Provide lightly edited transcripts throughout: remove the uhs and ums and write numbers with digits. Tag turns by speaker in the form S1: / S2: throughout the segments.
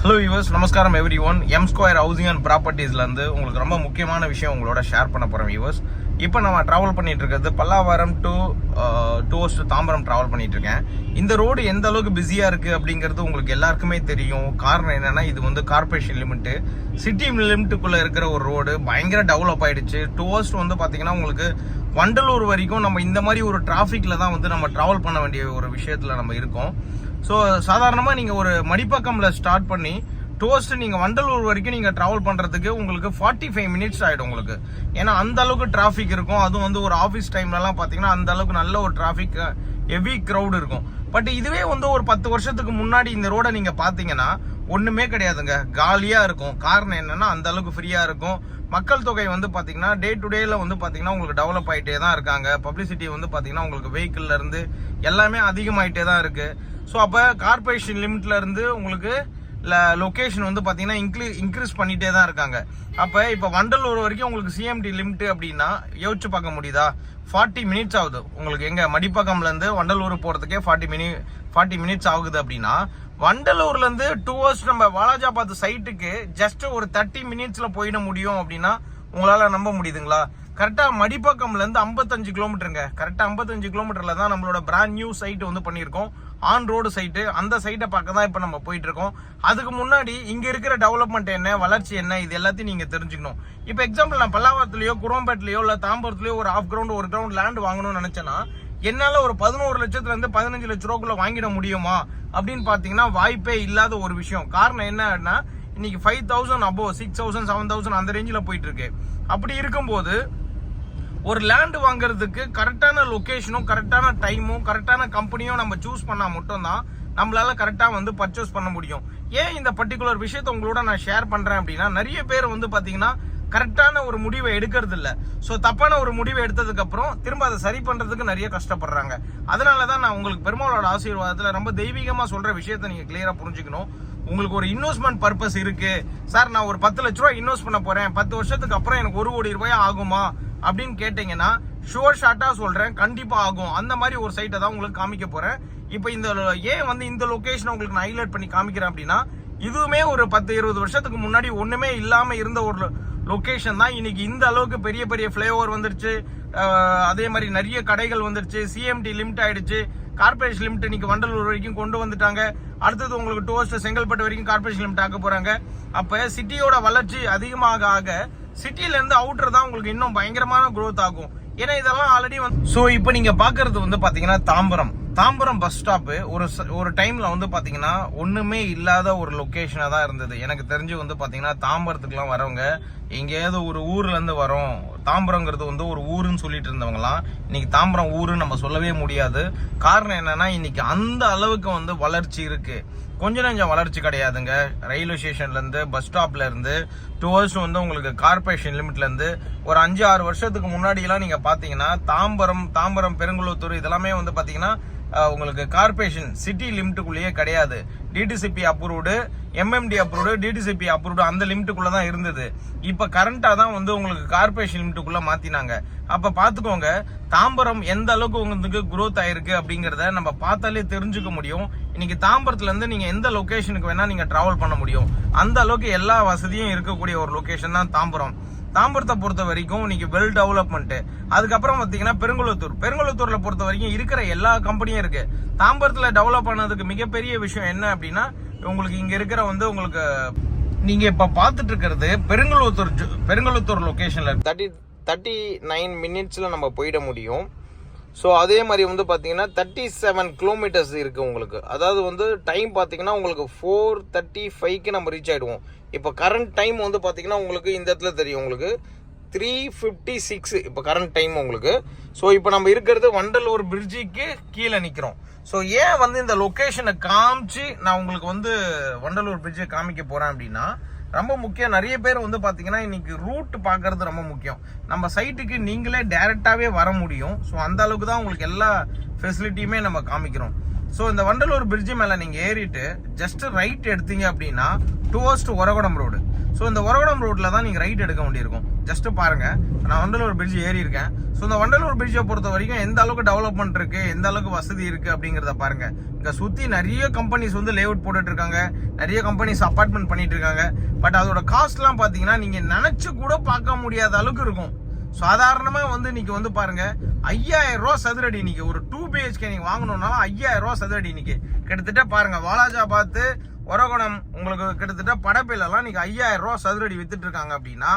S1: Hello viewers, நமஸ்காரம் everyone. M square housing and ப்ராப்பர்ட்டிஸ்லேருந்து உங்களுக்கு ரொம்ப முக்கியமான விஷயம் உங்களோட ஷேர் பண்ண போகிறோம் யூவர்ஸ். இப்போ நம்ம ட்ராவல் பண்ணிட்டு இருக்கிறது பல்லாவரம் டுவர்ஸ் தாம்பரம் ட்ராவல் பண்ணிட்டு இருக்கேன். இந்த ரோடு எந்த அளவுக்கு பிஸியாக இருக்குது அப்படிங்கிறது உங்களுக்கு எல்லாருக்குமே தெரியும். காரணம் என்னன்னா, இது வந்து கார்பரேஷன் லிமிட்டு, சிட்டி லிமிட்டுக்குள்ளே இருக்கிற ஒரு ரோடு பயங்கர டெவலப் ஆயிடுச்சு. டுவர்ஸ் வந்து பார்த்தீங்கன்னா உங்களுக்கு வண்டலூர் வரைக்கும் நம்ம இந்த மாதிரி ஒரு டிராஃபிக்கில் தான் வந்து நம்ம ட்ராவல் பண்ண வேண்டிய ஒரு விஷயத்தில் நம்ம இருக்கோம். ஸோ சாதாரணமாக நீங்கள் ஒரு மடிப்பக்கமில் ஸ்டார்ட் பண்ணி டுவர்ஸ் நீங்கள் வண்டலூர் வரைக்கும் நீங்கள் ட்ராவல் பண்ணுறதுக்கு உங்களுக்கு 45 மினிட்ஸ் ஆகிடும் உங்களுக்கு. ஏன்னா அந்த அளவுக்கு டிராஃபிக் இருக்கும். அதுவும் வந்து ஒரு ஆஃபீஸ் டைம்லலாம் பார்த்தீங்கன்னா அந்த அளவுக்கு நல்ல ஒரு டிராஃபிக், ஹெவி க்ரௌட் இருக்கும். பட் இதுவே வந்து ஒரு 10 வருஷத்துக்கு முன்னாடி இந்த ரோடை நீங்கள் பார்த்தீங்கன்னா ஒன்றுமே கிடையாதுங்க, காலியாக இருக்கும். காரணம் என்னன்னா அந்த அளவுக்கு ஃப்ரீயாக இருக்கும். மக்கள் தொகை வந்து பார்த்தீங்கன்னா டே டு டேல வந்து பார்த்தீங்கன்னா உங்களுக்கு டெவலப் ஆகிட்டே தான் இருக்காங்க. பப்ளிசிட்டி வந்து பார்த்தீங்கன்னா உங்களுக்கு வெஹிக்கிள்ல இருந்து எல்லாமே அதிகமாயிட்டே தான் இருக்கு. ஸோ அப்போ கார்பரேஷன் லிமிட்ல இருந்து உங்களுக்கு லொகேஷன் வந்து பார்த்தீங்கன்னா இன்க்ரீஸ் பண்ணிட்டே தான் இருக்காங்க. அப்போ இப்போ வண்டலூர் வரைக்கும் உங்களுக்கு சிஎம்டி லிமிட் அப்படின்னா யோசிச்சு பார்க்க முடியுதா? 40 மினிட்ஸ் ஆகுது உங்களுக்கு. எங்க மடிப்பக்கம்ல இருந்து வண்டலூர் போறதுக்கே 40 மினிட்ஸ் ஆகுது அப்படின்னா, வண்டலூர்ல இருந்து டுவர்ஸ் நம்ம வாலாஜாபாத் சைட்டுக்கு ஜஸ்ட் ஒரு 30 மினிட்ஸ்ல போயிட முடியும் அப்படின்னா உங்களால நம்ப முடியுதுங்களா? கரெக்டா மடிப்பக்கம்ல இருந்து 55 கிலோமீட்டருங்க. கரெக்டா 55 கிலோமீட்டர்ல தான் நம்மளோட பிராண்ட் நியூ சைட் வந்து பண்ணியிருக்கோம், ஆன் ரோடு சைட்டு. அந்த சைட்டை பார்க்க தான் இப்போ நம்ம போயிட்டு இருக்கோம். அதுக்கு முன்னாடி இங்க இருக்கிற டெவலப்மெண்ட் என்ன, வளர்ச்சி என்ன, இது எல்லாத்தையும் நீங்க தெரிஞ்சுக்கணும். இப்போ எக்ஸாம்பிள் நான் பல்லாவரத்துலயோ குரோம்பேட்லயோ இல்ல தாம்பரத்துலயோ ஒரு ஹாஃப் கிரவுண்ட் ஒரு கிரவுண்ட் லேண்ட் வாங்கணும்னு நினைச்சேன்னா என்னால ஒரு 11 லட்சத்துல இருந்து 15 லட்ச ரூபாய்க்குள்ள வாங்கிட முடியுமா அப்படின்னு பாத்தீங்கன்னா வாய்ப்பே இல்லாத ஒரு விஷயம். காரணம் என்னன்னா இன்னைக்கு 5,000 அபோவ் 6,000 7,000 அந்த ரேஞ்சில் போயிட்டு இருக்கு. அப்படி இருக்கும்போது ஒரு லேண்ட் வாங்குறதுக்கு கரெக்டான லொகேஷனும் கரெக்டான டைமும் கரெக்டான கம்பெனியும் நம்ம சூஸ் பண்ணா மட்டும்தான் நம்மளால கரெக்டா வந்து பர்ச்சேஸ் பண்ண முடியும். ஏன் இந்த பர்டிகுலர் விஷயத்தை உங்களோட நான் ஷேர் பண்றேன் அப்படின்னா, நிறைய பேர் வந்து பாத்தீங்கன்னா கரெக்டான ஒரு முடிவை எடுக்கிறது இல்ல. ஸோ தப்பான ஒரு முடிவை எடுத்ததுக்கு அப்புறம் திரும்ப அதை சரி பண்றதுக்கு நிறைய கஷ்டப்படுறாங்க. அதனாலதான் நான் உங்களுக்கு பெருமாளோட ஆசீர்வாதத்துல ரொம்ப தெய்வீகமா சொல்ற விஷயத்தை நீங்க கிளியரா புரிஞ்சுக்கணும். உங்களுக்கு ஒரு இன்வெஸ்ட்மெண்ட் பர்பஸ் இருக்கு சார், நான் ஒரு 10 லட்ச ரூபாய் இன்வெஸ்ட் பண்ண போறேன், 10 வருஷத்துக்கு அப்புறம் எனக்கு 1 கோடி ரூபாய் ஆகுமா அப்படின்னு கேட்டீங்கன்னா ஷுவர் ஷார்ட்டா சொல்றேன், கண்டிப்பா ஆகும். அந்த மாதிரி ஒரு சைட்டை தான் உங்களுக்கு காமிக்க போறேன். இப்போ இந்த ஏன் வந்து இந்த லொகேஷன் உங்களுக்கு நான் ஹைலைட் பண்ணி காமிக்கிறேன் அப்படின்னா, இதுவுமே ஒரு 10-20 வருஷத்துக்கு முன்னாடி ஒண்ணுமே இல்லாம இருந்த ஒரு லொகேஷன் தான். இன்னைக்கு இந்த அளவுக்கு பெரிய பெரிய ஃபிளைஓவர் வந்துருச்சு, அதே மாதிரி நிறைய கடைகள் வந்துருச்சு, சிஎம்டி லிமிட் ஆயிடுச்சு, கார்பரேஷன் லிமிட் இன்னைக்கு வண்டலூர் வரைக்கும் கொண்டு வந்துட்டாங்க. அடுத்தது உங்களுக்கு டுவர்ஸ் செங்கல்பட்டு வரைக்கும் கார்பரேஷன் லிமிட் ஆக்க போறாங்க. அப்ப சிட்டியோட வளர்ச்சி அதிகமாக ஆக சிட்டில இருந்து அவுட்டர் தான் உங்களுக்கு இன்னும் பயங்கரமான growth ஆகும். ஏன்னா இதெல்லாம் ஆல்ரெடி வந்து ஸோ இப்போ நீங்க பாக்குறது வந்து பாத்தீங்கன்னா தாம்பரம் பஸ் ஸ்டாப் ஒரு டைம்ல வந்து பாத்தீங்கன்னா ஒண்ணுமே இல்லாத ஒரு லொகேஷனா தான் இருந்தது. எனக்கு தெரிஞ்சு வந்து பாத்தீங்கன்னா தாம்பரத்துக்குலாம் வரவங்க எங்கேயாவது ஒரு ஊர்ல இருந்து வரோம், தாம்பரங்கிறது வந்து ஒரு ஊருன்னு சொல்லிட்டு இருந்தவங்கலாம் இன்னைக்கு தாம்பரம் ஊருன்னு நம்ம சொல்லவே முடியாது. காரணம் என்னன்னா இன்னைக்கு அந்த அளவுக்கு வந்து வளர்ச்சி இருக்கு. கொஞ்சம் நெஞ்சம் வளர்ச்சி கிடையாதுங்க. ரயில்வே ஸ்டேஷன்ல இருந்து பஸ் ஸ்டாப்ல இருந்து டுவர்ஸ் வந்து உங்களுக்கு கார்பரேஷன் லிமிட்ல இருந்து ஒரு 5-6 வருஷத்துக்கு முன்னாடி எல்லாம் நீங்க பாத்தீங்கன்னா தாம்பரம் பெருங்குளத்தூர் இதெல்லாமே வந்து பாத்தீங்கன்னா உங்களுக்கு கார்பரேஷன் சிட்டி லிமிட்டுக்குள்ளேயே கிடையாது. DTCP approved, MMT approved, DTCP approved அந்த லிமிட்டுக்குள்ள தான் இருந்தது. இப்ப கரண்டா தான் வந்து உங்களுக்கு கார்பரேஷன் லிமிட்டுக்குள்ள மாத்தினாங்க. அப்ப பாத்துக்கோங்க தாம்பரம் எந்த அளவுக்கு உங்களுக்கு growth ஆயிருக்கு அப்படிங்கறத நம்ம பார்த்தாலே தெரிஞ்சுக்க முடியும். இன்னைக்கு தாம்பரத்துல இருந்து நீங்க எந்த லொகேஷனுக்கு வேணா நீங்க டிராவல் பண்ண முடியும். அந்த அளவுக்கு எல்லா வசதியும் இருக்கக்கூடிய ஒரு லொகேஷன் தான் தாம்பரத்தை பொறுத்த வரைக்கும் இன்னைக்கு வெல் டெவலப்மெண்ட். அதுக்கப்புறம் பாத்தீங்கன்னா பெருங்குளத்தூர்ல பொறுத்த வரைக்கும் இருக்கிற எல்லா கம்பெனியும் இருக்கு. தாம்பரத்துல டெவலப் ஆனதுக்கு மிகப்பெரிய விஷயம் என்ன அப்படின்னா, உங்களுக்கு இங்க இருக்கிற வந்து உங்களுக்கு நீங்க இப்ப பாத்துட்டு இருக்கிறது பெருங்குளத்தூர் லொகேஷன்ல 39 மினிட்ஸ்ல நம்ம போயிட முடியும். ஸோ அதே மாதிரி வந்து பார்த்தீங்கன்னா 37 கிலோமீட்டர்ஸ் இருக்கு உங்களுக்கு. அதாவது வந்து டைம் பார்த்தீங்கன்னா உங்களுக்கு 4:35க்கு நம்ம ரீச் ஆயிடுவோம். இப்போ கரண்ட் டைம் வந்து பார்த்தீங்கன்னா உங்களுக்கு இந்த இடத்துல தெரியும், உங்களுக்கு 3:56 இப்போ கரண்ட் டைம் உங்களுக்கு. ஸோ இப்போ நம்ம இருக்கிறது வண்டலூர் பிரிட்ஜுக்கு கீழே நிற்கிறோம். ஸோ ஏன் வந்து இந்த லொக்கேஷனை காமிச்சு நான் உங்களுக்கு வந்து வண்டலூர் பிரிட்ஜை காமிக்க போறேன் அப்படின்னா, ரொம்ப முக்கியம். நிறைய பேர் வந்து பாத்தீங்கன்னா இன்னைக்கு ரூட் பாக்குறது ரொம்ப முக்கியம். நம்ம சைட்டுக்கு நீங்களே டைரக்டாவே வர முடியும். ஸோ அந்த அளவுக்கு தான் உங்களுக்கு எல்லா ஃபெசிலிட்டியுமே நம்ம காமிக்கிறோம். ஸோ இந்த வண்டலூர் பிரிட்ஜ் மேல நீங்க ஏறிட்டு ஜஸ்ட் ரைட் எடுத்தீங்க அப்படின்னா டுவர்ஸ் ஒரகுடம் ரோடு. ஸோ இந்த ஒரகடம் ரோட்ல தான் நீங்க ரைட் எடுக்க வேண்டியிருக்கும். ஜஸ்ட் பாருங்க, நான் வண்டலூர் பிரிட்ஜ் ஏறி இருக்கேன். ஸோ இந்த வண்டலூர் பிரிட்ஜை பொறுத்த வரைக்கும் எந்த அளவுக்கு டெவலப்மெண்ட் இருக்கு, எந்த அளவுக்கு வசதி இருக்கு அப்படிங்கிறத பாருங்க. இங்க சுத்தி நிறைய கம்பெனிஸ் வந்து லேஅவுட் போட்டுட்டு இருக்காங்க, நிறைய கம்பெனிஸ் அபார்ட்மெண்ட் பண்ணிட்டு இருக்காங்க. பட் அதோட காஸ்ட்லாம் பாத்தீங்கன்னா நீங்க நினைச்சு கூட பார்க்க முடியாத அளவுக்கு இருக்கும். சாதாரணமா வந்து நீங்க வந்து பாருங்க 5000 ரூபா சதுரடி. இன்னைக்கு ஒரு 2 BHK நீங்க வாங்கணும்னாலும் 5000 ரூபா சதுரடி. இன்னைக்கு கிட்டத்தட்ட பாருங்க வாலாஜாபாத் ஒரகடம் உங்களுக்கு கிட்டத்தட்ட படப்பையிலலாம் நீங்க 5000 ரூபா சதுரடி வித்துட்டு இருக்காங்க அப்படின்னா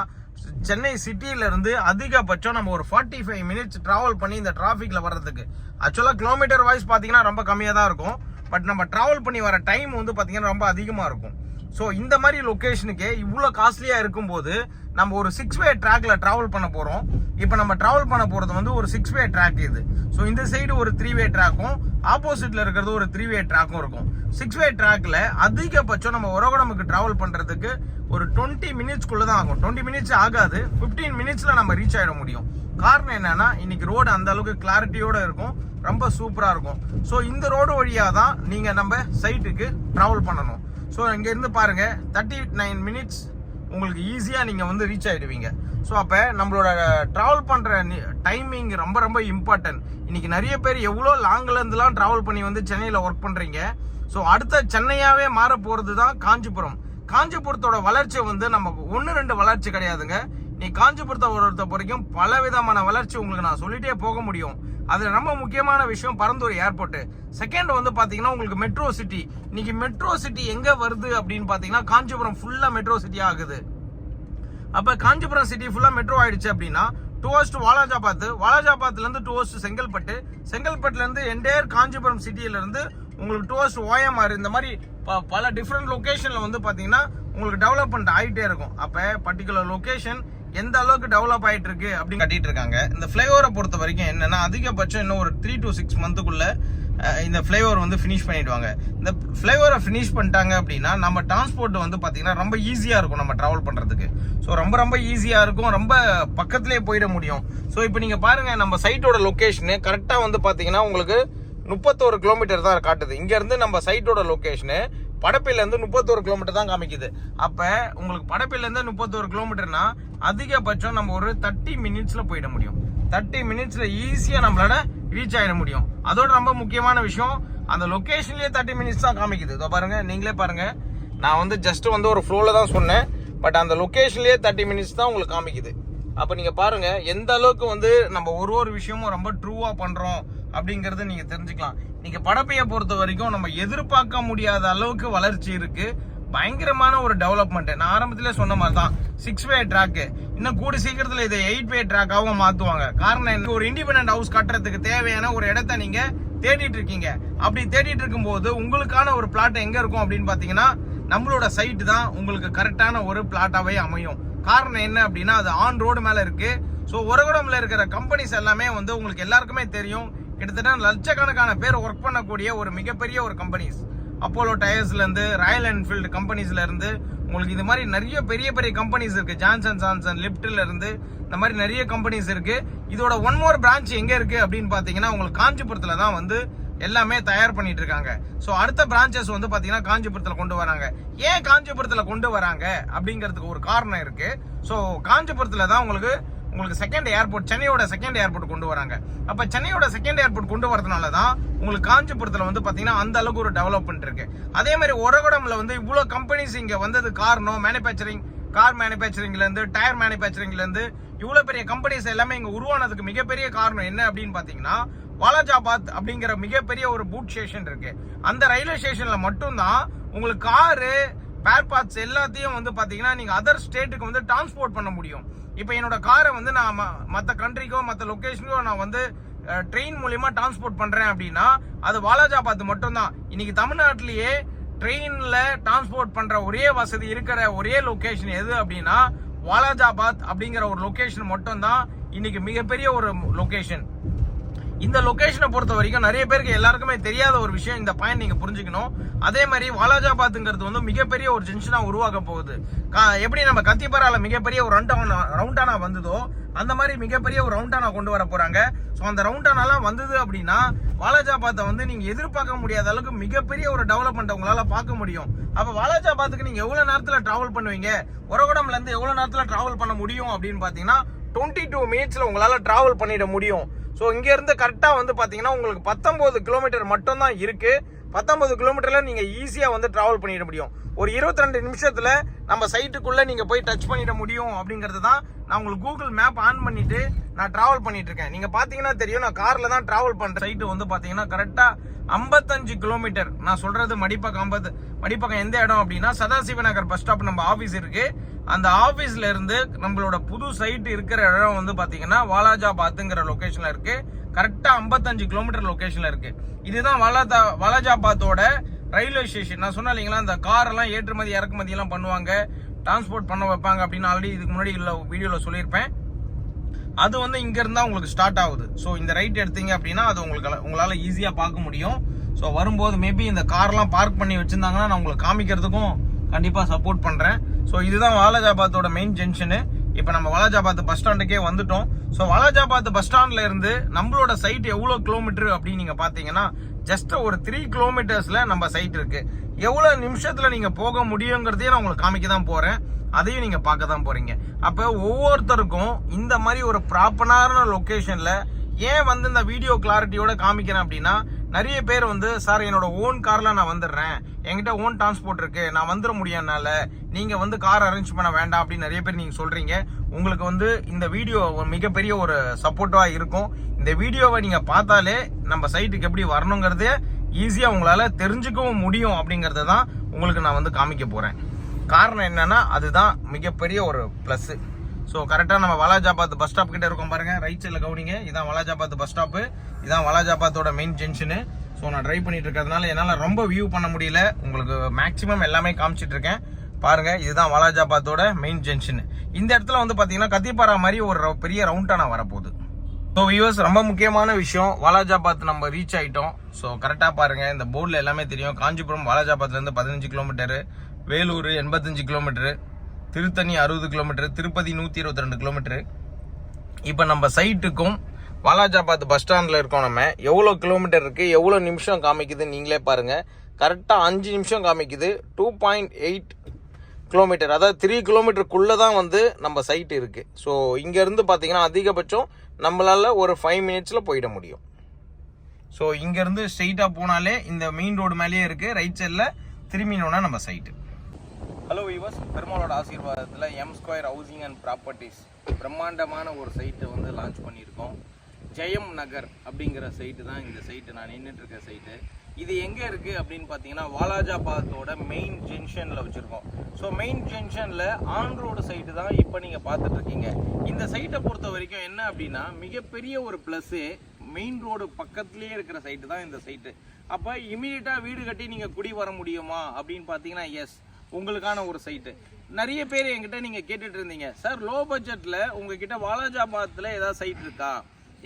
S1: சென்னை சிட்டியில இருந்து அதிகபட்சம் நம்ம ஒரு 45 மினிட்ஸ் டிராவல் பண்ணி இந்த டிராபிக்ல வர்றதுக்கு. ஆக்சுவலா கிலோமீட்டர் வைஸ் பாத்தீங்கன்னா ரொம்ப கம்மியா தான் இருக்கும். பட் நம்ம டிராவல் பண்ணி வர டைம் வந்து பாத்தீங்கன்னா ரொம்ப அதிகமா இருக்கும். ஸோ இந்த மாதிரி லொக்கேஷனுக்கே இவ்வளோ காஸ்ட்லியா இருக்கும்போது நம்ம ஒரு 6-வே ட்ராக்ல டிராவல் பண்ண போறோம். இப்போ நம்ம டிராவல் பண்ண போறது வந்து ஒரு 6-வே ட்ராக் இது. ஸோ இந்த சைடு ஒரு 3-வே ட்ராக்கும் ஆப்போசிட்ல இருக்கிறது ஒரு 3-வே ட்ராக்கும் இருக்கும். 6-வே ட்ராக்ல அதிகபட்சம் நம்ம ஒரகடமுக்கு டிராவல் பண்றதுக்கு ஒரு 20 மினிட்ஸ்க்குள்ள தான் ஆகும். 20 மினிட்ஸ் ஆகாது, 15 மினிட்ஸ்ல நம்ம ரீச் ஆயிட முடியும். காரணம் என்னன்னா இன்னைக்கு ரோடு அந்த அளவுக்கு கிளாரிட்டியோட இருக்கும், ரொம்ப சூப்பரா இருக்கும். ஸோ இந்த ரோடு வழியா தான் நீங்க நம்ம சைட்டுக்கு டிராவல் பண்ணணும். ஸோ இங்க இருந்து பாருங்க 39 மினிட்ஸ் உங்களுக்கு ஈஸியா நீங்க வந்து ரீச் ஆயிடுவீங்க. ஸோ அப்ப நம்மளோட டிராவல் பண்ற டைமிங் ரொம்ப ரொம்ப இம்பார்ட்டன்ட். இன்னைக்கு நிறைய பேர் எவ்வளோ லாங்ல இருந்துலாம் டிராவல் பண்ணி வந்து சென்னையில ஒர்க் பண்றீங்க. ஸோ அடுத்த சென்னையாவே மாற போறது தான் காஞ்சிபுரம். காஞ்சிபுரத்தோட வளர்ச்சி வந்து நம்ம 1-2 வளர்ச்சி கிடையாதுங்க. நீ காஞ்சிபுரத்தை பொறுத்த வரைக்கும் பல விதமான வளர்ச்சி உங்களுக்கு நான் சொல்லிட்டே போக முடியும். அதுல ரொம்ப முக்கியமான விஷயம் பரந்தூர் ஏர்போர்ட். செகண்ட் வந்து பாத்தீங்கன்னா உங்களுக்கு மெட்ரோ சிட்டி. இன்னைக்கு மெட்ரோ சிட்டி எங்க வருது அப்படின்னு பாத்தீங்கன்னா காஞ்சிபுரம் ஃபுல்லா மெட்ரோ சிட்டி ஆகுது. அப்ப காஞ்சிபுரம் சிட்டி ஃபுல்லா மெட்ரோ ஆயிடுச்சு அப்படின்னா டுவர்ஸ்ட் வாலாஜாபாத், வாலாஜாபாத்ல இருந்து டுவர்ஸ்ட் செங்கல்பட்டு, செங்கல்பட்டுல இருந்து என்டையர் காஞ்சிபுரம் சிட்டியில இருந்து உங்களுக்கு டுவர்ஸ்ட் OMR, இந்த மாதிரி பல டிஃப்ரெண்ட் லொகேஷன்ல வந்து பாத்தீங்கன்னா உங்களுக்கு டெவலப்மெண்ட் ஆயிட்டே இருக்கும். அப்ப பர்டிகுலர் லொகேஷன் எந்த அளவுக்கு டெவலப் ஆயிட்டு இருக்கு அப்படின்னு கட்டிட்டு இருக்காங்க. இந்த ஃபிளைஓவரை பொறுத்த வரைக்கும் என்னன்னா அதிகபட்சம் இன்னும் ஒரு 3 to 6 மந்த்துக்குள்ள இந்த ஃபிளைஓவர் வந்து ஃபினிஷ் பண்ணிடுவாங்க. இந்த ஃபிளைஓவரை ஃபினிஷ் பண்ணிட்டாங்க அப்படின்னா நம்ம டிரான்ஸ்போர்ட் வந்து பாத்தீங்கன்னா ரொம்ப ஈஸியா இருக்கும் நம்ம டிராவல் பண்றதுக்கு. ஸோ ரொம்ப ரொம்ப ஈஸியா இருக்கும், ரொம்ப பக்கத்திலே போயிட முடியும். ஸோ இப்போ நீங்க பாருங்க நம்ம சைட்டோட லொகேஷனு கரெக்டா வந்து பாத்தீங்கன்னா உங்களுக்கு 31 கிலோமீட்டர் தான் காட்டுது. இங்க இருந்து நம்ம சைட்டோட லொகேஷனு படப்பையில இருந்து 31 கிலோமீட்டர் தான் காமிக்குது. அப்ப உங்களுக்கு படப்பையில இருந்து 31 கிலோமீட்டர்னா அதிகபட்சம் நம்ம ஒரு 30 மினிட்ஸ்ல போயிட முடியும். 30 மினிட்ஸ்ல ஈஸியா நம்மளால ரீச் ஆயிட முடியும். அதோட ரொம்ப முக்கியமான விஷயம் அந்த லொகேஷன்லயே 30 மினிட்ஸ் தான் காமிக்குது. இதோ பாருங்க, நீங்களே பாருங்க, நான் வந்து ஜஸ்ட் வந்து ஒரு ஃப்ளோல தான் சொன்னேன். பட் அந்த லொகேஷன்லயே 30 மினிட்ஸ் தான் உங்களுக்கு காமிக்குது. அப்ப நீங்க பாருங்க எந்த அளவுக்கு வந்து நம்ம ஒரு விஷயமும் ரொம்ப ட்ரூவா பண்றோம் அப்படிங்கறது நீங்க தெரிஞ்சுக்கலாம். நீங்க படப்பையை பொறுத்த வரைக்கும் நம்ம எதிர்பார்க்க முடியாத அளவுக்கு வளர்ச்சி இருக்கு, பயங்கரமான ஒரு டெவலப்மெண்ட். நான் ஆரம்பத்திலே சொன்ன மாதிரி தான் 6-வே ட்ராக், இன்னும் கூடி சீக்கிரத்துல இதை 8-வே ட்ராக்காவும் மாத்துவாங்க. காரணம் என்ன, ஒரு இண்டிபெண்டன்ட் ஹவுஸ் கட்டுறதுக்கு தேவையான ஒரு இடத்த நீங்க தேடிட்டு இருக்கீங்க. அப்படி தேடிட்டு இருக்கும் போது உங்களுக்கான ஒரு பிளாட் எங்க இருக்கும் அப்படின்னு பாத்தீங்கன்னா நம்மளோட சைட் தான் உங்களுக்கு கரெக்டான ஒரு பிளாட்டாவே அமையும். காரணம் என்ன அப்படின்னா அது ஆன் ரோடு மேல இருக்கு. ஸோ ஒரகடம்ல இருக்கிற கம்பெனிஸ் எல்லாமே வந்து உங்களுக்கு எல்லாருக்குமே தெரியும், கிட்டத்தட்ட லட்சக்கணக்கான பேர் ஒர்க் பண்ணக்கூடிய ஒரு மிகப்பெரிய ஒரு கம்பெனிஸ். அப்போலோ டயர்ஸ்ல இருந்து, ராயல் என்ஃபீல்டு கம்பெனிஸ்ல இருந்து உங்களுக்கு இது மாதிரி நிறைய பெரிய பெரிய கம்பெனிஸ் இருக்கு. ஜான்சன் சான்சன், லிப்ட்ல இருந்து இந்த மாதிரி நிறைய கம்பெனிஸ் இருக்கு. இதோட ஒன் மோர் பிரான்ச் எங்க இருக்கு அப்படின்னு பாத்தீங்கன்னா உங்களுக்கு காஞ்சிபுரத்துல தான் வந்து எல்லாமே தயார் பண்ணிட்டு இருக்காங்க. ஸோ அடுத்த பிரான்ச்சஸ் வந்து பாத்தீங்கன்னா காஞ்சிபுரத்துல கொண்டு வராங்க. ஏன் காஞ்சிபுரத்துல கொண்டு வராங்க அப்படிங்கிறதுக்கு ஒரு காரணம் இருக்கு. ஸோ காஞ்சிபுரத்துல தான் உங்களுக்கு செகண்ட் ஏர்போர்ட், சென்னையோட செகண்ட் ஏர்போர்ட் கொண்டு வராங்க. அப்ப சென்னையோட செகண்ட் ஏர்போர்ட் கொண்டு வரதுனால தான் உங்களுக்கு காஞ்சிபுரத்துல வந்து பாத்தீங்கன்னா அந்த அளவுக்கு ஒரு டெவலப்மெண்ட் இருக்கு. அதே மாதிரி ஒரகடம்ல வந்து இவ்வளவு கம்பெனிஸ் இங்க வந்தது காரணம் மேனுபேக்சரிங், கார் மேனுபேக்சரிங்ல இருந்து, டயர் மேனுபேக்சரிங்ல இருந்து இவ்வளவு பெரிய கம்பெனிஸ் எல்லாமே இங்க உருவானதுக்கு மிகப்பெரிய காரணம் என்ன அப்படின்னு பாத்தீங்கன்னா வாலாஜாபாத் அப்படிங்கிற மிகப்பெரிய ஒரு பூட் ஸ்டேஷன் இருக்கு. அந்த ரயில்வே ஸ்டேஷன்ல மட்டும்தான் உங்களுக்கு காரு ஸ்பேர் பார்ட்ஸ் எல்லாத்தையும் வந்து பாத்தீங்கன்னா நீங்க அதர் ஸ்டேட்டுக்கு வந்து டிரான்ஸ்போர்ட் பண்ண முடியும். இப்போ என்னோட காரை வந்து நான் மற்ற கண்ட்ரிக்கோ மற்ற லொகேஷனுக்கோ நான் வந்து ட்ரெயின் மூலியமா டிரான்ஸ்போர்ட் பண்றேன் அப்படின்னா அது வாலாஜாபாத் மட்டும்தான். இன்னைக்கு தமிழ்நாட்டிலேயே ட்ரெயின்ல டிரான்ஸ்போர்ட் பண்ற ஒரே வசதி இருக்கிற ஒரே லொகேஷன் எது அப்படின்னா வாலாஜாபாத் அப்படிங்கிற ஒரு லொகேஷன் மட்டும் தான் இன்னைக்கு மிகப்பெரிய ஒரு லொகேஷன். இந்த லொகேஷனை பொறுத்த வரைக்கும் நிறைய பேருக்கு எல்லாருக்குமே தெரியாத ஒரு விஷயம், இந்த பாயிண்ட் நீங்க புரிஞ்சுக்கணும். அதே மாதிரி வாலாஜாபாத்ங்கிறது வந்து மிகப்பெரிய ஒரு ஜங்ஷனா உருவாக்க போகுது. எப்படி நம்ம கத்திப்பாரால மிகப்பெரிய ஒரு ரவுண்டானா வந்ததோ அந்த மாதிரி மிகப்பெரிய ஒரு ரவுண்டானா கொண்டு வர போறாங்க. ஸோ அந்த ரவுண்டானாலாம் வந்தது அப்படின்னா வாலாஜாபாத்தை வந்து நீங்க எதிர்பார்க்க முடியாத அளவுக்கு மிகப்பெரிய ஒரு டெவலப்மெண்ட் உங்களால பார்க்க முடியும். அப்ப வாலாஜாபாத்துக்கு நீங்க எவ்வளவு நேரத்துல டிராவல் பண்ணுவீங்க, உரகுடம்ல இருந்து எவ்வளவு நேரத்துல டிராவல் பண்ண முடியும் அப்படின்னு பாத்தீங்கன்னா 22 மினிட்ஸ்ல உங்களால டிராவல் பண்ணிட முடியும். ஸோ இங்க இருந்து கரெக்டா வந்து பாத்தீங்கன்னா உங்களுக்கு 19 கிலோமீட்டர் மட்டும் தான் இருக்கு. 19 கிலோமீட்டர்ல நீங்க ஈஸியா வந்து டிராவல் பண்ணிட முடியும். ஒரு 22 நிமிஷத்துல நம்ம சைட்டுக்குள்ள நீங்க போய் டச் பண்ணிட முடியும் அப்படிங்கிறது தான் நான் உங்களுக்கு கூகுள் மேப் ஆன் பண்ணிட்டு நான் டிராவல் பண்ணிட்டு இருக்கேன். நீங்க பாத்தீங்கன்னா தெரியும், நான் கார்ல தான் டிராவல் பண்ற. சைட்டு வந்து பாத்தீங்கன்னா கரெக்டா 55 கிலோமீட்டர். நான் சொல்றது மடிப்பக்கம் எந்த இடம் அப்படின்னா சதாசிவநகர் பஸ் ஸ்டாப் நம்ம ஆபீஸ் இருக்கு. அந்த ஆபீஸ்ல இருந்து நம்மளோட புது சைட் இருக்கிற இடம் வந்து பாத்தீங்கன்னா வாலாஜாபாத்ங்கிற லொகேஷன்ல இருக்கு. கரெக்டா 55 கிலோமீட்டர் லொகேஷன்ல இருக்கு. இதுதான் வாலாஜாபாத்தோட ரயில்வே ஸ்டேஷன். நான் சொன்னேன் இல்லைங்களா, இந்த கார் எல்லாம் ஏற்றுமதி இறக்குமதி எல்லாம் பண்ணுவாங்க, டிரான்ஸ்போர்ட் பண்ண வைப்பாங்க அப்படின்னு ஆல்ரெடி இதுக்கு முன்னாடி வீடியோல சொல்லியிருப்பேன். அது வந்து இங்க இருந்தா உங்களுக்கு ஸ்டார்ட் ஆகுது. ஸோ இந்த ரைட் எடுத்தீங்க அப்படின்னா அது உங்களால ஈஸியா பார்க்க முடியும். ஸோ வரும்போது மேபி இந்த கார்லாம் பார்க் பண்ணி வச்சிருந்தாங்கன்னா நான் உங்களுக்கு காமிக்கிறதுக்கும் கண்டிப்பா சப்போர்ட் பண்றேன். ஸோ இதுதான் வாலாஜாபாத்தோட மெயின் ஜங்ஷனு. இப்போ நம்ம வாலாஜாபாத் பஸ் ஸ்டாண்டுக்கே வந்துட்டோம். ஸோ வாலாஜாபாத் பஸ் ஸ்டாண்ட்ல இருந்து நம்மளோட சைட் எவ்வளவு கிலோமீட்டர் அப்படின்னு நீங்க பாத்தீங்கன்னா ஜஸ்ட் ஒரு 3 கிலோமீட்டர்ஸ்ல நம்ம சைட் இருக்கு. எவ்வளவு நிமிஷத்துல நீங்க போக முடியுங்கிறதையும் நான் உங்களுக்கு காமிக்க தான் போறேன். அதையும் நீங்க பார்க்க தான் போறீங்க. அப்ப ஒவ்வொருத்தருக்கும் இந்த மாதிரி ஒரு ப்ராப்பரான லொகேஷன்ல ஏன் வந்து இந்த வீடியோ கிளாரிட்டியோட காமிக்கிறேன் அப்படின்னா, நிறைய பேர் வந்து சார் என்னோட ஓன் கார்ல நான் வந்துடுறேன், என்கிட்ட ஓன் டிரான்ஸ்போர்ட் இருக்கு, நான் வந்துட முடியாதனால நீங்க வந்து கார் அரேஞ்ச் பண்ண வேண்டாம் அப்படின்னு நிறைய பேர் நீங்க சொல்றீங்க. உங்களுக்கு வந்து இந்த வீடியோ மிகப்பெரிய ஒரு சப்போர்ட்டா இருக்கும். இந்த வீடியோவை நீங்க பார்த்தாலே நம்ம சைட்டுக்கு எப்படி வரணுங்கிறதே ஈஸியா உங்களால தெரிஞ்சுக்கவும் முடியும் அப்படிங்கறத தான் உங்களுக்கு நான் வந்து காமிக்க போறேன். காரணம் என்னன்னா அதுதான் மிகப்பெரிய ஒரு பிளஸ். ஸோ கரெக்டாக நம்ம வாலாஜாபாத் பஸ் ஸ்டாப் கிட்ட இருக்கோம் பாருங்க, ரைட் சைடில் கவனிங்க. இதான் வாலாஜாபாத் பஸ் ஸ்டாப்பு, இதான் வாலாஜாபாத்தோட மெயின் ஜங்ஷனு. ஸோ நான் டிரைவ் பண்ணிட்டு இருக்கிறதுனால என்னால் ரொம்ப வியூ பண்ண முடியல, உங்களுக்கு மேக்ஸிமம் எல்லாமே காமிச்சிட்டு இருக்கேன் பாருங்க. இதுதான் வாலாஜாபாத்தோட மெயின் ஜங்ஷன். இந்த இடத்துல வந்து பார்த்தீங்கன்னா கத்திப்பாரா மாதிரி ஒரு பெரிய ரவுண்டானா வரப்போகுது. ஸோ வியூவர்ஸ், ரொம்ப முக்கியமான விஷயம், வாலாஜாபாத் நம்ம ரீச் ஆயிட்டோம். ஸோ கரெக்டாக பாருங்க, இந்த போர்டில் எல்லாமே தெரியும். காஞ்சிபுரம் வாலாஜாபாத்லேருந்து 15 kilometre, Vellore 85 kilometre, Tiruttani 60 kilometre, Tirupati 122 kilometre. இப்போ நம்ம சைட்டுக்கும் வாலாஜாபாத் பஸ் ஸ்டாண்ட்ல இருக்கோம். நம்ம எவ்வளோ கிலோமீட்டர் இருக்கு, எவ்வளோ நிமிஷம் காமிக்குது நீங்களே பாருங்க. கரெக்டாக 5 நிமிஷம் காமிக்குது. 2.8 கிலோமீட்டர், அதாவது 3 கிலோமீட்டருக்குள்ள தான் வந்து நம்ம சைட் இருக்கு. ஸோ இங்க இருந்து பார்த்தீங்கன்னா அதிகபட்சம் நம்மளால ஒரு 5 மினிட்ஸ்ல போயிட முடியும். ஸோ இங்க இருந்து ஸ்ட்ரெயிட்டா போனாலே இந்த மெயின் ரோடு மேலேயே இருக்கு. ரைட் சைடில் திரும்பினோன்னா நம்ம சைட்டு. ஹலோ வீவர்ஸ், பெருமாளோட ஆசீர்வாதத்தில் M square housing and properties பிரம்மாண்டமான ஒரு சைட்டை வந்து லான்ச் பண்ணியிருக்கோம். ஜெயம் நகர் அப்படிங்கிற சைட்டு தான் இந்த சைட்டு, நான் நின்றுட்டு இருக்க சைட்டு. இது எங்கே இருக்குது அப்படின்னு பார்த்தீங்கன்னா வாலாஜாபாத்தோட மெயின் ஜங்ஷனில் வச்சுருக்கோம். ஸோ மெயின் ஜங்ஷனில் ஆன் ரோடு சைட்டு தான் இப்போ நீங்கள் பார்த்துட்டு இருக்கீங்க. இந்த சைட்டை பொறுத்த வரைக்கும் என்ன அப்படின்னா மிகப்பெரிய ஒரு ப்ளஸ்ஸு, மெயின் ரோடு பக்கத்துலேயே இருக்கிற சைட்டு தான் இந்த சைட்டு. அப்போ இமீடியட்டாக வீடு கட்டி நீங்கள் குடி வர முடியுமா அப்படின்னு பார்த்தீங்கன்னா எஸ், உங்களுக்கான ஒரு சைட்டு. நிறைய பேர் என்கிட்ட நீங்க கேட்டுட்டு இருந்தீங்க, சார் லோ பட்ஜெட்ல உங்ககிட்ட வாலாஜாபாத்ல ஏதாவது சைட் இருக்கா,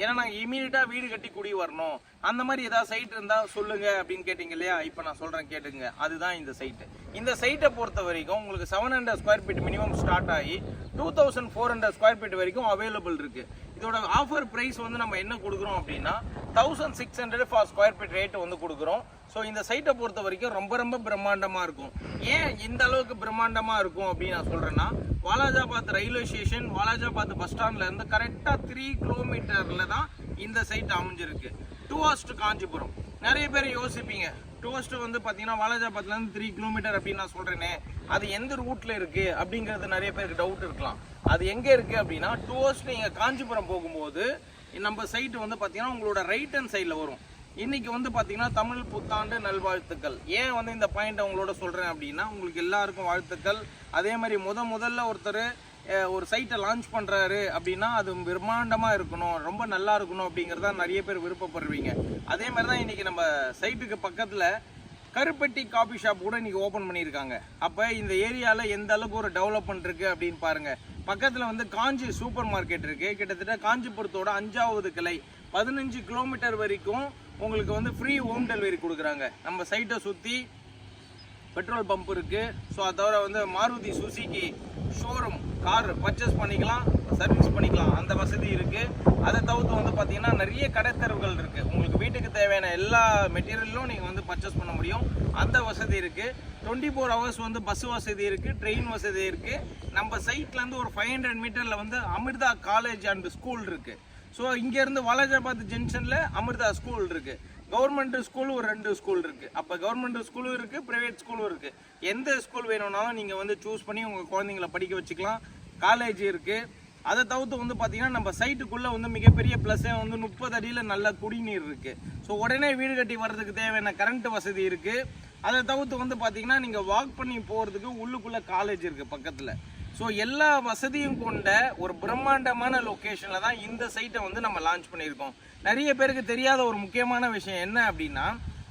S1: ஏன்னா நாங்க இமீடியட்டா வீடு கட்டி குடி வரணும், அந்த மாதிரி ஏதாவது சைட் இருந்தா சொல்லுங்க அப்படின்னு கேட்டீங்க இல்லையா. இப்ப நான் சொல்றேன் கேட்டுங்க, அதுதான் இந்த சைட்டு. இந்த சைட்டை பொறுத்த வரைக்கும் உங்களுக்கு 700 ஸ்கொயர் ஃபீட் மினிமம் ஸ்டார்ட் ஆகி 2400 ஸ்கொயர் ஃபீட் வரைக்கும் அவைலபிள் இருக்கு. இதோட ஆஃபர் பிரைஸ் வந்து நம்ம என்ன கொடுக்குறோம் அப்படின்னா 1600 ஃபார் ஸ்கொயர் ஃபீட் ரேட் வந்து கொடுக்குறோம். ஸோ இந்த சைட்டை பொறுத்த வரைக்கும் ரொம்ப ரொம்ப பிரம்மாண்டமாக இருக்கும். ஏன் இந்த அளவுக்கு பிரம்மாண்டமாக இருக்கும் அப்படின்னு நான் சொல்கிறேன்னா, Walajabad railway station, Walajabad bus ஸ்டாண்ட்ல இருந்து கரெக்டாக 3 கிலோமீட்டர்ல தான் இந்த சைட் அமைஞ்சிருக்கு. டுவர்ஸ்ட் காஞ்சிபுரம். நிறைய பேர் யோசிப்பீங்க, டுவர்ஸ்ட் வந்து பார்த்தீங்கன்னா வாலாஜாபாத்லேருந்து 3 கிலோமீட்டர் அப்படின்னு நான் சொல்கிறேனே, அது எந்த ரூட்டில் இருக்குது அப்படிங்கிறது நிறைய பேருக்கு டவுட் இருக்கலாம். அது எங்கே இருக்குது அப்படின்னா, டுவர்ஸ்ட் நீங்கள் காஞ்சிபுரம் போகும்போது நம்ம சைட்டு வந்து பார்த்தீங்கன்னா உங்களோட ரைட் ஹேண்ட் சைடில் வரும். இன்னைக்கு வந்து பார்த்தீங்கன்னா தமிழ் புத்தாண்டு நல்வாழ்த்துக்கள். ஏன் வந்து இந்த பாயிண்ட் உங்களோட சொல்கிறேன் அப்படின்னா, உங்களுக்கு எல்லாருக்கும் வாழ்த்துக்கள். அதே மாதிரி முதல்ல ஒருத்தர் ஒரு சைட்டை லான்ச் பண்ணுறாரு அப்படின்னா அது பிரம்மாண்டமாக இருக்கணும், ரொம்ப நல்லா இருக்கணும் அப்படிங்கிறத நிறைய பேர் விருப்பப்படுவீங்க. அதே மாதிரி தான் இன்றைக்கி நம்ம சைட்டுக்கு பக்கத்தில் கருப்பட்டி காபி ஷாப் கூட இன்னைக்கு ஓப்பன் பண்ணியிருக்காங்க. அப்போ இந்த ஏரியாவில் எந்த அளவுக்கு ஒரு டெவலப்மெண்ட் இருக்குது அப்படின்னு பாருங்கள். பக்கத்தில் வந்து காஞ்சி சூப்பர் மார்க்கெட் இருக்குது. கிட்டத்தட்ட காஞ்சிபுரத்தோட 5வது கிளை 15 கிலோமீட்டர் வரைக்கும் உங்களுக்கு வந்து ஃப்ரீ ஹோம் டெலிவரி கொடுக்குறாங்க. நம்ம சைட்டை சுற்றி பெட்ரோல் பம்ப் இருக்குது. ஸோ அதை தவிர வந்து Maruti Suzuki showroom car purchase பண்ணிக்கலாம், சர்வீஸ் பண்ணிக்கலாம், அந்த வசதி இருக்குது. அதை தவிர்த்து வந்து பார்த்தீங்கன்னா நிறைய கடைத்தெருவுகள் இருக்குது. உங்களுக்கு வீட்டுக்கு தேவையான எல்லா மெட்டீரியலும் நீங்கள் வந்து பர்ச்சேஸ் பண்ண முடியும், அந்த வசதி இருக்குது. 24 ஹவர்ஸ் வந்து பஸ் வசதி இருக்குது, ட்ரெயின் வசதி இருக்குது. நம்ம சைட்லேருந்து ஒரு 500 மீட்டரில் வந்து அமிர்தா காலேஜ் அண்ட் ஸ்கூல் இருக்குது. ஸோ இங்கேருந்து வாலாஜாபாத் ஜங்ஷனில் அமிர்தா ஸ்கூல் இருக்குது. கவர்மெண்ட் ஸ்கூல் ஒரு 2 ஸ்கூல் இருக்குது. அப்போ கவர்மெண்ட் ஸ்கூலும் இருக்குது, ப்ரைவேட் ஸ்கூலும் இருக்குது. எந்த ஸ்கூல் வேணும்னாலும் நீங்கள் வந்து சூஸ் பண்ணி உங்கள் குழந்தைங்கள படிக்க வச்சுக்கலாம். காலேஜ் இருக்குது. அதை தவிர்த்து வந்து பார்த்தீங்கன்னா நம்ம சைட்டுக்குள்ளே வந்து மிகப்பெரிய ப்ளஸ்ஸே வந்து 30 அடியில் நல்ல குடிநீர் இருக்குது. ஸோ உடனே வீடு கட்டி வர்றதுக்கு தேவையான கரண்ட் வசதி இருக்குது. அதை தவிர்த்து வந்து பார்த்தீங்கன்னா நீங்கள் வாக் பண்ணி போகிறதுக்கு உள்ளுக்குள்ளே காலேஜ் இருக்குது பக்கத்தில். ஸோ எல்லா வசதியும் கொண்ட ஒரு பிரம்மாண்டமான லொக்கேஷனில் தான் இந்த சைட்டை வந்து நம்ம லான்ச் பண்ணியிருக்கோம். நிறைய பேருக்கு தெரியாத ஒரு முக்கியமான விஷயம் என்ன அப்படின்னா,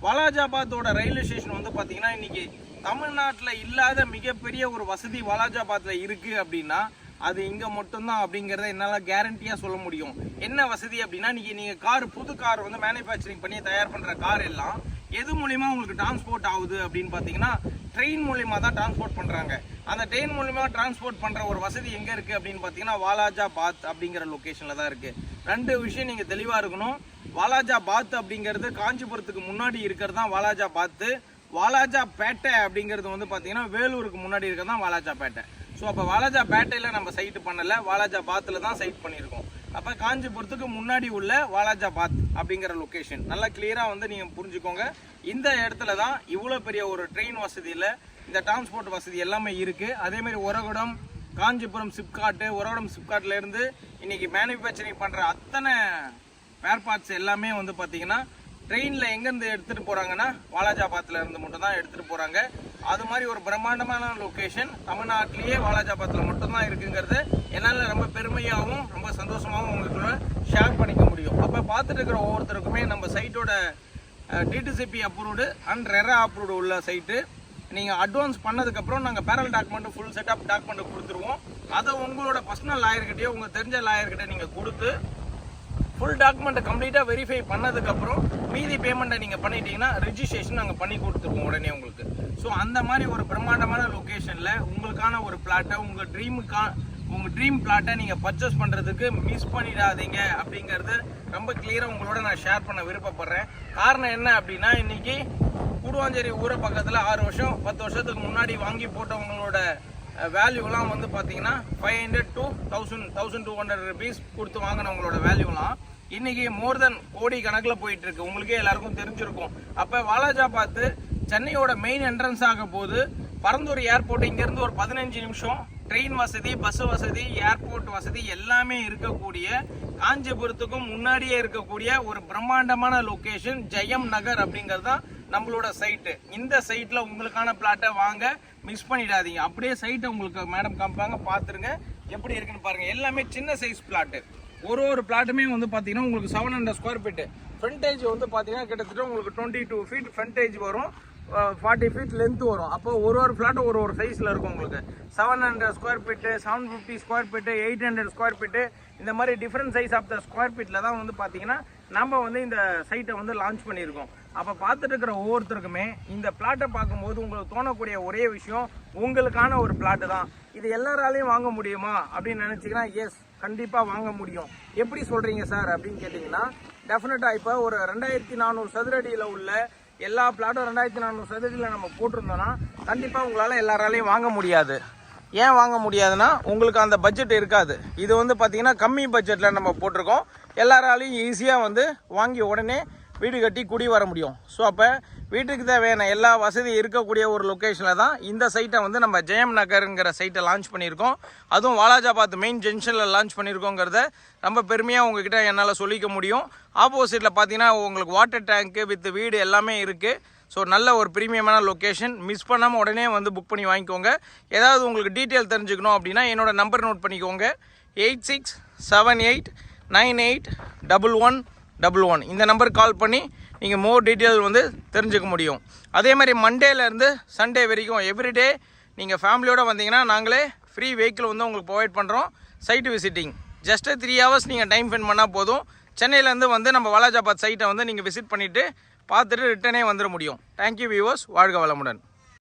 S1: வாலாஜாபாத்தோட ரயில்வே ஸ்டேஷன் வந்து பார்த்தீங்கன்னா இன்றைக்கி தமிழ்நாட்டில் இல்லாத மிகப்பெரிய ஒரு வசதி வாலாஜாபாத்தில் இருக்குது அப்படின்னா அது இங்கே மட்டும்தான் அப்படிங்கிறத என்னால் கேரண்டியாக சொல்ல முடியும். என்ன வசதி அப்படின்னா, இன்றைக்கி நீங்கள் புது கார் வந்து மேனுஃபேக்சரிங் பண்ணி தயார் பண்ணுற கார் எல்லாம் எது மூலிமா உங்களுக்கு டிரான்ஸ்போர்ட் ஆகுது அப்படின்னு பார்த்தீங்கன்னா ட்ரெயின் மூலிமா தான் டிரான்ஸ்போர்ட் பண்ணுறாங்க. அந்த ட்ரெயின் மூலிமா டிரான்ஸ்போர்ட் பண்ணுற ஒரு வசதி எங்கே இருக்குது அப்படின்னு பார்த்தீங்கன்னா வாலாஜாபாத் அப்படிங்கிற லொக்கேஷனில் தான் இருக்குது. 2 விஷயம் நீங்கள் தெளிவாக இருக்கணும். வாலாஜாபாத் அப்படிங்கிறது காஞ்சிபுரத்துக்கு முன்னாடி இருக்கிறது தான் வாலாஜாபாத்து. வாலாஜாபேட்டை அப்படிங்கிறது வந்து பார்த்தீங்கன்னா வேலூருக்கு முன்னாடி இருக்கிறது தான் வாலாஜாபேட்டை. ஸோ அப்போ வாலாஜாபேட்டையில் நம்ம சைட்டு பண்ணலை, வாலாஜாபாத்தில் தான் சைட் பண்ணியிருக்கோம். அப்போ காஞ்சிபுரத்துக்கு முன்னாடி உள்ள வாலாஜாபாத் அப்படிங்கிற லொக்கேஷன் நல்லா கிளியராக வந்து நீங்கள் புரிஞ்சுக்கோங்க. இந்த இடத்துல தான் இவ்வளோ பெரிய ஒரு ட்ரெயின் வசதியில் இந்த டிரான்ஸ்போர்ட் வசதி எல்லாமே இருக்குது. அதேமாதிரி உரகுடம், காஞ்சிபுரம் சிப்காட்லேருந்து இன்றைக்கி மேனுஃபேக்சரிங் பண்ணுற அத்தனை ஸ்பேர் பார்ட்ஸ் எல்லாமே வந்து பார்த்திங்கன்னா ட்ரெயினில் எங்கேருந்து எடுத்துகிட்டு போகிறாங்கன்னா வாலாஜாபாத்தில் இருந்து மட்டும் தான் எடுத்துகிட்டு போகிறாங்க. அது மாதிரி ஒரு பிரம்மாண்டமான லொக்கேஷன் தமிழ்நாட்டிலேயே வாலாஜாபாத்தில் மட்டும்தான் இருக்குங்கிறது என்னால் ரொம்ப பெருமையாகவும் ரொம்ப சந்தோஷமாகவும் உங்களுக்கு ஷேர் பண்ணிக்க முடியும். அப்போ பார்த்துட்டு இருக்கிற ஒவ்வொருத்தருக்குமே நம்ம சைட்டோட DTCP approved and RERA approved உள்ள சைட்டு. நீங்கள் அட்வான்ஸ் பண்ணதுக்கப்புறம் நாங்கள் பேரல் டாக்குமெண்ட்டு ஃபுல் செட்டப் டாக்குமெண்ட் கொடுத்துருவோம். அதை உங்களோட பர்சனல் லாயர்கிட்டயோ உங்கள் தெரிஞ்ச லாயர்கிட்ட நீங்கள் கொடுத்து ஃபுல் டாக்குமெண்ட்டை கம்ப்ளீட்டாக வெரிஃபை பண்ணதுக்கப்புறம் மீதி பேமெண்ட்டை நீங்கள் பண்ணிட்டீங்கன்னா ரெஜிஸ்ட்ரேஷன் நாங்கள் பண்ணி கொடுத்துருவோம் உடனே உங்களுக்கு. ஸோ அந்த மாதிரி ஒரு பிரம்மாண்டமான லொக்கேஷனில் உங்களுக்கான ஒரு பிளாட்டை உங்கள் ட்ரீம் பிளாட்டை நீங்கள் பர்ச்சேஸ் பண்ணுறதுக்கு மிஸ் பண்ணிடாதீங்க அப்படிங்கிறது ரொம்ப கிளியராக உங்களோட நான் ஷேர் பண்ண விருப்பப்படுறேன். காரணம் என்ன அப்படின்னா, இன்றைக்கி கூடுவாஞ்சேரி ஊரை பக்கத்தில் 6 வருஷம் 10 வருஷத்துக்கு முன்னாடி வாங்கி போட்டவங்களோட வேல்யூலாம் வந்து பார்த்தீங்கன்னா 500 to 1200 rupees கொடுத்து வாங்கினவங்களோட வேல்யூலாம் இன்றைக்கி மோர் தென் கோடி கணக்கில் போயிட்டுருக்கு. உங்களுக்கே எல்லாருக்கும் தெரிஞ்சிருக்கும். அப்போ வாலாஜாபாத்து சென்னையோட மெயின் என்ட்ரன்ஸ் ஆக போது பரந்தூர் ஏர்போர்ட் இங்கேருந்து ஒரு 15 நிமிஷம் ட்ரெயின் வசதி, பஸ் வசதி, ஏர்போர்ட் வசதி எல்லாமே இருக்கக்கூடிய காஞ்சிபுரத்துக்கும் முன்னாடியே இருக்கக்கூடிய ஒரு பிரம்மாண்டமான லொக்கேஷன் ஜெயம் நகர் அப்படிங்கிறது தான் நம்மளோட சைட்டு. இந்த சைட்டில் உங்களுக்கான பிளாட்டை வாங்க மிஸ் பண்ணிடாதீங்க. அப்படியே சைட்டை உங்களுக்கு மேடம் காமிப்பாங்க, பார்த்துருங்க எப்படி இருக்குன்னு பாருங்கள். எல்லாமே சின்ன சைஸ் பிளாட்டு. ஒரு பிளாட்டுமே வந்து பார்த்தீங்கன்னா உங்களுக்கு 700 ஸ்கொயர் ஃபீட்டு. ஃப்ரண்டேஜ் வந்து பார்த்தீங்கன்னா கிட்டத்தட்ட உங்களுக்கு 22 ஃபீட் ஃப்ரண்டேஜ் வரும், 40 ஃபீட் லென்த் வரும். அப்போ ஒரு ஃப்ளாட்டு ஒரு சைஸில் இருக்கும். உங்களுக்கு 700 square feet, 750 square feet, 800 square feet, இந்த மாதிரி different size of the square ஃபீட்டில் தான் வந்து பார்த்தீங்கன்னா நம்ம வந்து இந்த சைட்டை வந்து லான்ச் பண்ணியிருக்கோம். அப்போ பார்த்துட்டு இருக்கிற ஒவ்வொருத்தருக்குமே இந்த பிளாட்டை பார்க்கும்போது உங்களுக்கு தோணக்கூடிய ஒரே விஷயம் உங்களுக்கான ஒரு பிளாட்டு தான். இது எல்லாராலையும் வாங்க முடியுமா அப்படின்னு நினச்சிங்கன்னா எஸ், கண்டிப்பாக வாங்க முடியும். எப்படி சொல்கிறீங்க சார் அப்படின்னு கேட்டிங்கன்னா, டெஃபினட்டாக இப்போ ஒரு 2400 சதுரடியில் உள்ள எல்லா பிளாட்டும் 2400 சதுரடியில் நம்ம போட்டிருந்தோன்னா கண்டிப்பாக உங்களால் எல்லாராலையும் வாங்க முடியாது. ஏன் வாங்க முடியாதுன்னா, உங்களுக்கு அந்த பட்ஜெட் இருக்காது. இது வந்து பார்த்தீங்கன்னா கம்மி பட்ஜெட்டில் நம்ம போட்டிருக்கோம். எல்லாராலையும் ஈஸியாக வந்து வாங்கி உடனே வீடு கட்டி குடி வர முடியும். ஸோ அப்போ வீட்டுக்கு தேவையான எல்லா வசதி இருக்கக்கூடிய ஒரு லொக்கேஷனில் தான் இந்த சைட்டை வந்து நம்ம ஜெயம் நகருங்கிற சைட்டை லான்ச் பண்ணியிருக்கோம். அதுவும் வாலாஜாபாத் மெயின் ஜங்ஷனில் லான்ச் பண்ணியிருக்கோங்கிறத ரொம்ப பெருமையாக உங்ககிட்ட என்னால் சொல்லிக்க முடியும். ஆப்போசிட்டில் பார்த்தீங்கன்னா உங்களுக்கு வாட்டர் டேங்க்கு வித் வீடு எல்லாமே இருக்குது. ஸோ நல்ல ஒரு ப்ரீமியமான லொக்கேஷன். மிஸ் பண்ணாமல் உடனே வந்து புக் பண்ணி வாங்கிக்கோங்க. ஏதாவது உங்களுக்கு டீட்டெயில் தெரிஞ்சுக்கணும் அப்படின்னா என்னோட நம்பர் நோட் பண்ணிக்கோங்க, 8678981111. இந்த நம்பருக்கு கால் பண்ணி நீங்கள் மோர் டீட்டெயில் வந்து தெரிஞ்சுக்க முடியும். அதே மாதிரி மண்டேலேருந்து சண்டே வரைக்கும் எவ்ரிடே நீங்கள் ஃபேமிலியோடு வந்தீங்கன்னா நாங்களே ஃப்ரீ வெஹிக்கிள் வந்து உங்களுக்கு ப்ரொவைட் பண்ணுறோம். சைட்டு விசிட்டிங் ஜஸ்ட்டு 3 hours நீங்கள் டைம் ஸ்பெண்ட் பண்ணால் போதும். சென்னையிலேருந்து வந்து நம்ம வாலாஜாபாத் சைட்டை வந்து நீங்கள் விசிட் பண்ணிவிட்டு பார்த்துட்டு ரிட்டனே வந்துட முடியும். தேங்க்யூ வியூவர்ஸ், வாழ்க வளமுடன்.